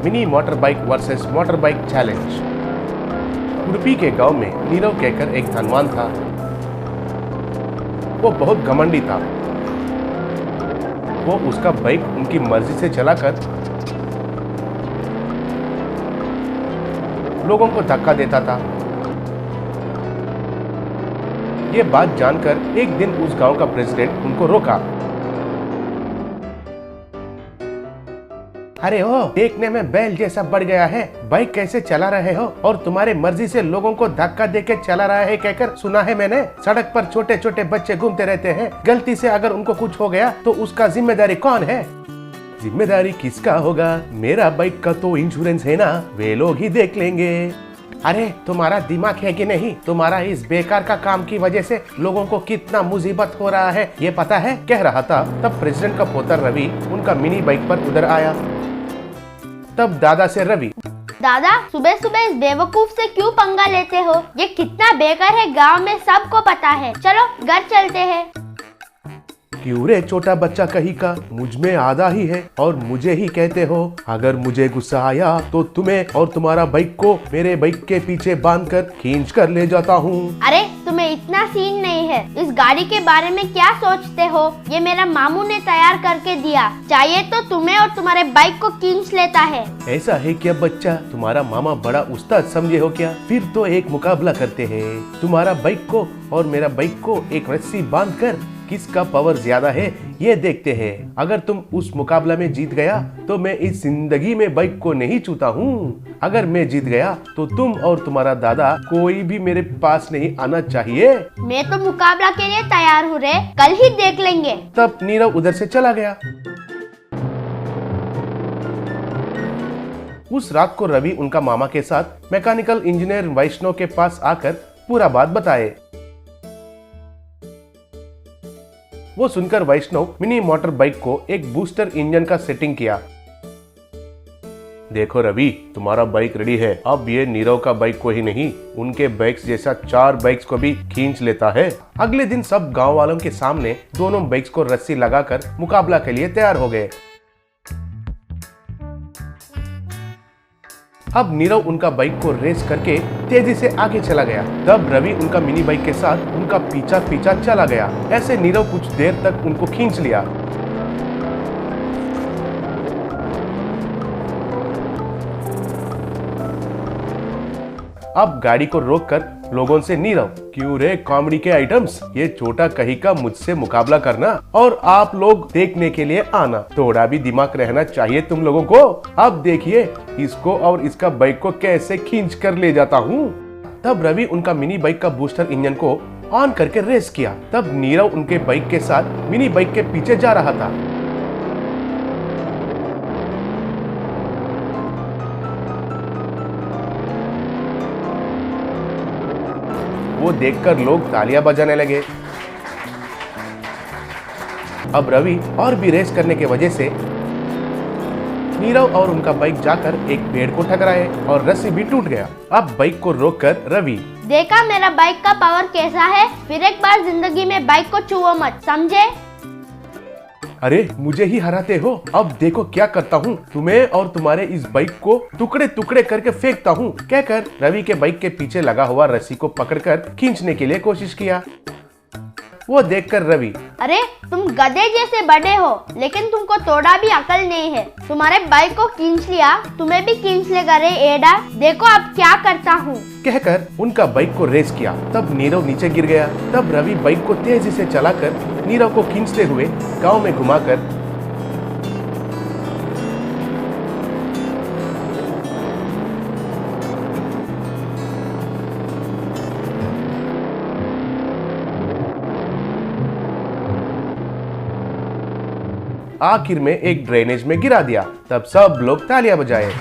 Mini motor bike versus motor bike challenge. Udupi के गांव में नीरव कहकर एक धनवान था। वो बहुत घमंडी था। वो उसका बाइक उनकी मर्जी से चलाकर लोगों को धक्का देता था। ये बात जानकर एक दिन उस गांव का प्रेसिडेंट उनको रोका। अरे ओ, देखने में बैल जैसा बढ़ गया है, बाइक कैसे चला रहे हो और तुम्हारे मर्जी से लोगों को धक्का देके चला रहा है कहकर सुना है मैंने। सड़क पर छोटे छोटे बच्चे घूमते रहते हैं, गलती से अगर उनको कुछ हो गया तो उसका जिम्मेदारी कौन है? जिम्मेदारी किसका होगा? मेरा बाइक का तो इंश्योरेंस है ना, वे लोग ही देख लेंगे। अरे तुम्हारा दिमाग है कि नहीं? तुम्हारा इस बेकार का काम की वजह से लोगों को कितना मुसीबत हो रहा है ये पता है? कह रहा था तब प्रेसिडेंट का पोता रवि उनका मिनी बाइक पर उधर आया। तब दादा से रवि, दादा सुबह सुबह इस बेवकूफ से क्यों पंगा लेते हो? ये कितना बेकार है गांव में सबको पता है। चलो घर चलते हैं। क्यों रे छोटा बच्चा कहीं का, मुझ में आधा ही है और मुझे ही कहते हो। अगर मुझे गुस्सा आया तो तुम्हें और तुम्हारा बाइक को मेरे बाइक के पीछे बांधकर खींच कर ले जाता हूँ। अरे तुम्हें इतना सीन नहीं है। इस गाड़ी के बारे में क्या सोचते हो? ये मेरा मामू ने तैयार करके दिया, चाहिए तो तुम्हें और तुम्हारे बाइक को खींच लेता है। ऐसा है क्या बच्चा? तुम्हारा मामा बड़ा उस्ताद समझे हो क्या? फिर तो एक मुकाबला करते हैं। तुम्हारा बाइक को और मेरा बाइक को एक रस्सी बांधकर किसका पावर ज्यादा है ये देखते हैं। अगर तुम उस मुकाबला में जीत गया तो मैं इस जिंदगी में बाइक को नहीं छूता हूँ। अगर मैं जीत गया तो तुम और तुम्हारा दादा कोई भी मेरे पास नहीं आना चाहिए। मैं तो मुकाबला के लिए तैयार हूँ रे, कल ही देख लेंगे। तब नीरव उधर से चला गया। उस रात को रवि उनका मामा के साथ मैकेनिकल इंजीनियर वैष्णव के पास आकर पूरा बात बताए। वो सुनकर वैष्णव मिनी मोटर बाइक को एक बूस्टर इंजन का सेटिंग किया। देखो रवि, तुम्हारा बाइक रेडी है। अब ये नीरव का बाइक को ही नहीं, उनके बाइक्स जैसा 4 बाइक्स को भी खींच लेता है। अगले दिन सब गांव वालों के सामने दोनों बाइक्स को रस्सी लगाकर मुकाबला के लिए तैयार हो गए। अब नीरव उनका बाइक को रेस करके तेजी से आगे चला गया। तब रवि उनका मिनी बाइक के साथ उनका पीछा चला गया। ऐसे नीरव कुछ देर तक उनको खींच लिया। अब गाड़ी को रोककर लोगों से नीरव, क्यों रे कॉमेडी के आइटम्स, ये छोटा कहीं का मुझसे मुकाबला करना और आप लोग देखने के लिए आना। थोड़ा भी दिमाग रहना चाहिए तुम लोगों को। अब देखिए इसको और इसका बाइक को कैसे खींच कर ले जाता हूँ। तब रवि उनका मिनी बाइक का बूस्टर इंजन को ऑन करके रेस किया। तब नीरव उनके बाइक के साथ मिनी बाइक के पीछे जा रहा था। वो देखकर लोग तालियां बजाने लगे। अब रवि और भी रेस करने के वजह से नीरव और उनका बाइक जाकर एक पेड़ को टकराए और रस्सी भी टूट गया। अब बाइक को रोककर रवि, देखा मेरा बाइक का पावर कैसा है? फिर एक बार जिंदगी में बाइक को छुओ मत, समझे? अरे मुझे ही हराते हो, अब देखो क्या करता हूँ। तुम्हें और तुम्हारे इस बाइक को टुकड़े टुकड़े करके फेंकता हूँ कहकर रवि के बाइक के पीछे लगा हुआ रस्सी को पकड़कर खींचने के लिए कोशिश किया। वो देखकर रवि, अरे तुम गधे जैसे बड़े हो लेकिन तुमको थोड़ा भी अकल नहीं है। तुम्हारे बाइक को खींच लिया, तुम्हें भी खींच लेगा रे एडा, देखो अब क्या करता हूँ कहकर उनका बाइक को रेस किया। तब नीरव नीचे गिर गया। तब रवि बाइक को तेजी से चलाकर नीरव को खींचते हुए गांव में घुमाकर आखिर में एक ड्रेनेज में गिरा दिया। तब सब लोग तालियां बजाए।